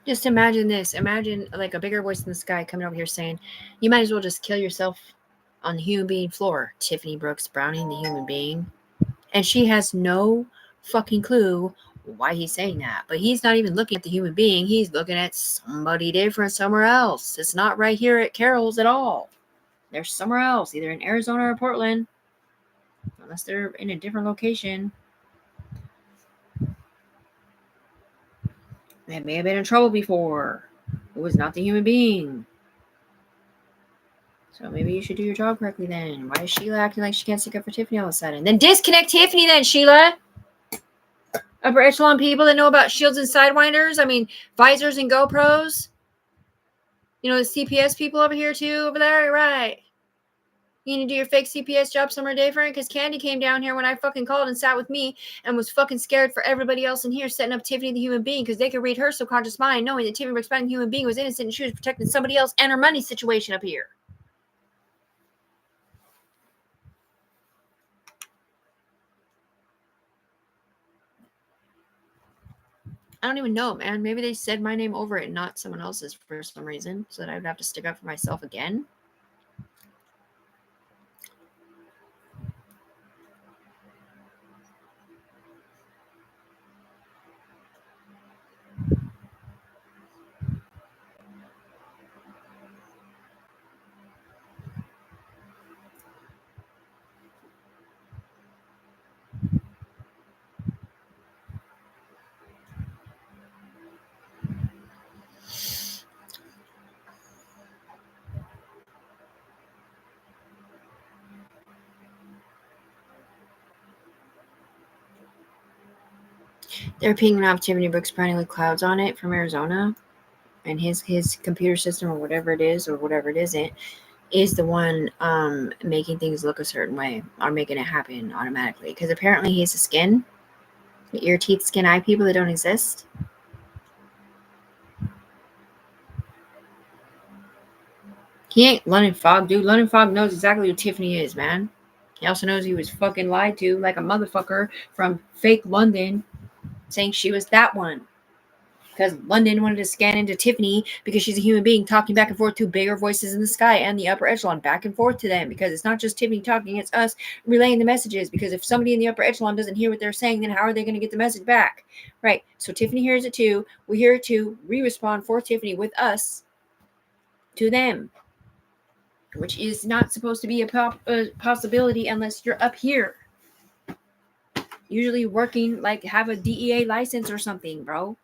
Just imagine this. Imagine like a bigger voice in the sky coming over here saying, you might as well just kill yourself on the human being floor. Tiffany Brooks Browning, the human being. And she has no fucking clue why he's saying that. But he's not even looking at the human being. He's looking at somebody different somewhere else. It's not right here at Carol's at all. They're somewhere else, either in Arizona or Portland. Unless they're in a different location. They may have been in trouble before. It was not the human being. So maybe you should do your job correctly then. Why is Sheila acting like she can't stick up for Tiffany all of a sudden? Then disconnect Tiffany then, Sheila. Upper echelon people that know about shields and sidewinders. I mean, visors and GoPros. You know, the CPS people over here too, over there, right? You need to do your fake CPS job somewhere different? Because Candy came down here when I fucking called and sat with me and was fucking scared for everybody else in here setting up Tiffany the human being because they could read her subconscious mind knowing that Tiffany Brooks the human being was innocent and she was protecting somebody else and her money situation up here. I don't even know, man. Maybe they said my name over it and not someone else's for some reason, so that I would have to stick up for myself again. They're pinging off Tiffany Brooks Browning with clouds on it from Arizona, and his computer system or whatever it is isn't is the one making things look a certain way or making it happen automatically. Because apparently he's a skin, ear, teeth, skin, eye people that don't exist. He ain't London Fog, dude. London Fog knows exactly who Tiffany is, man. He also knows he was fucking lied to like a motherfucker from fake London, saying she was that one. Because London wanted to scan into Tiffany because she's a human being talking back and forth to bigger voices in the sky and the upper echelon back and forth to them, because it's not just Tiffany talking, it's us relaying the messages, because if somebody in the upper echelon doesn't hear what they're saying, then how are they going to get the message back? Right. So Tiffany hears it too. We hear it too. We respond for Tiffany with us to them, which is not supposed to be a possibility unless you're up here. Usually working, like have a DEA license or something, bro.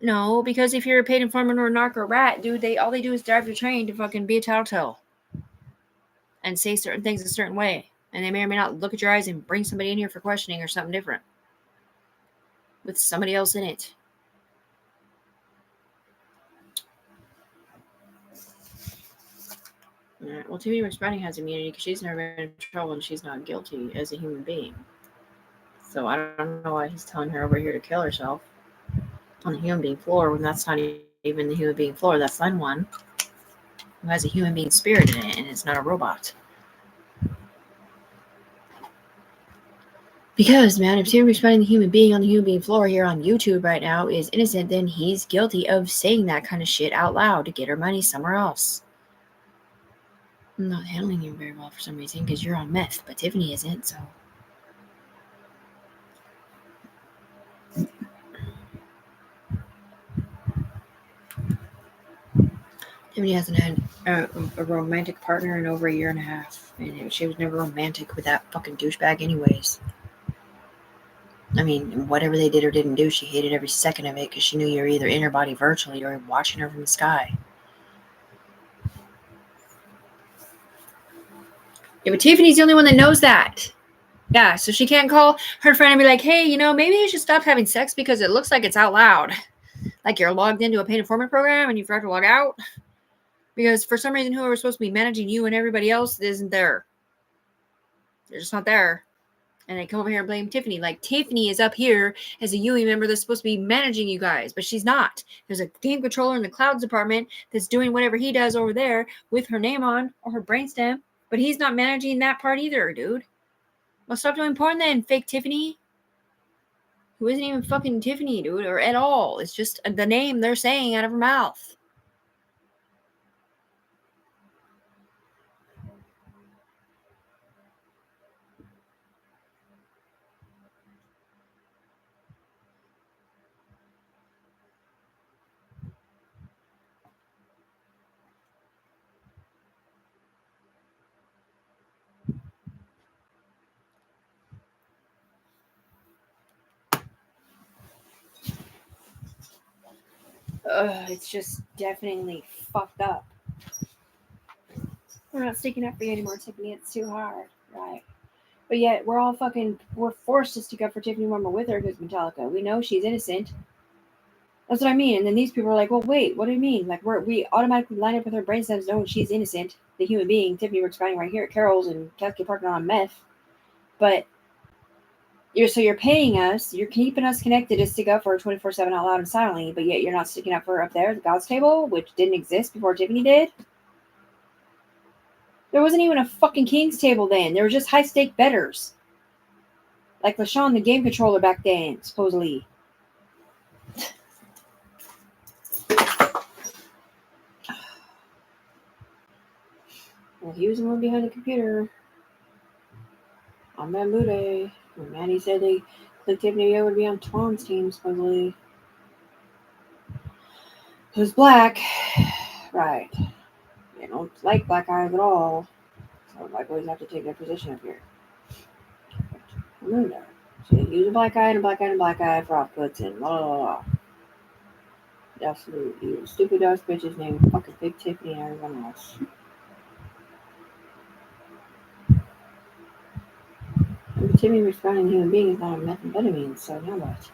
No, because if you're a paid informant or a narc or rat, dude, all they do is drive the train to fucking be a tattletale and say certain things a certain way. And they may or may not look at your eyes and bring somebody in here for questioning or something different with somebody else in it. Alright, well, Tiffany Brooks Browning has immunity because she's never been in trouble and she's not guilty as a human being. So I don't know why he's telling her over here to kill herself on the human being floor when that's not even the human being floor. That's someone who has a human being spirit in it and it's not a robot. Because, man, if Tiffany Brooks Browning, the human being on the human being floor here on YouTube right now, is innocent, then he's guilty of saying that kind of shit out loud to get her money somewhere else. I'm not handling you very well for some reason because you're on meth, but Tiffany isn't, so. Tiffany hasn't had a romantic partner in over a year and a half, and she was never romantic with that fucking douchebag anyways. I mean, whatever they did or didn't do, she hated every second of it because she knew you were either in her body virtually or watching her from the sky. Yeah, but Tiffany's the only one that knows that. Yeah, so she can't call her friend and be like, hey, maybe you should stop having sex because it looks like it's out loud. Like you're logged into a paid informant program and you forgot to log out. Because for some reason, whoever's supposed to be managing you and everybody else isn't there. They're just not there. And they come over here and blame Tiffany. Like, Tiffany is up here as a UE member that's supposed to be managing you guys, but she's not. There's a game controller in the clouds department that's doing whatever he does over there with her name on or her brainstem, but he's not managing that part either, dude. Well, stop doing porn then, fake Tiffany. who isn't even fucking Tiffany, dude, or at all. It's just the name they're saying out of her mouth. It's just definitely fucked up. We're not sticking up for you anymore, Tiffany. It's too hard, right? But yet we're forced to stick up for Tiffany when we're with her because Metallica. We know she's innocent. That's what I mean. And then these people are like, well, wait, what do you mean? Like we automatically line up with her brain cells knowing she's innocent, the human being. Tiffany we're explaining right here at Carol's and Cascade Park on meth. But you're paying us, you're keeping us connected to stick up for her 24/7 out loud and silently, but yet you're not sticking up for her up there at the God's table, which didn't exist before Tiffany did. There wasn't even a fucking King's table then. There were just high stake betters. Like LaShawn, the game controller back then, supposedly. Well, he was the one behind the computer on that Bamboo Day. When Maddie said they clicked Tiffany would be on Tom's team, supposedly. Who's black. Right. They don't like black eyes at all. So black boys have to take their position up here. So they use a black eye and a black eye and a black eye for outputs and blah blah blah. Absolute you stupid ass bitches named fucking Big Tiffany and everyone else. And Tiffany responding to human being is not a methamphetamine, so now what?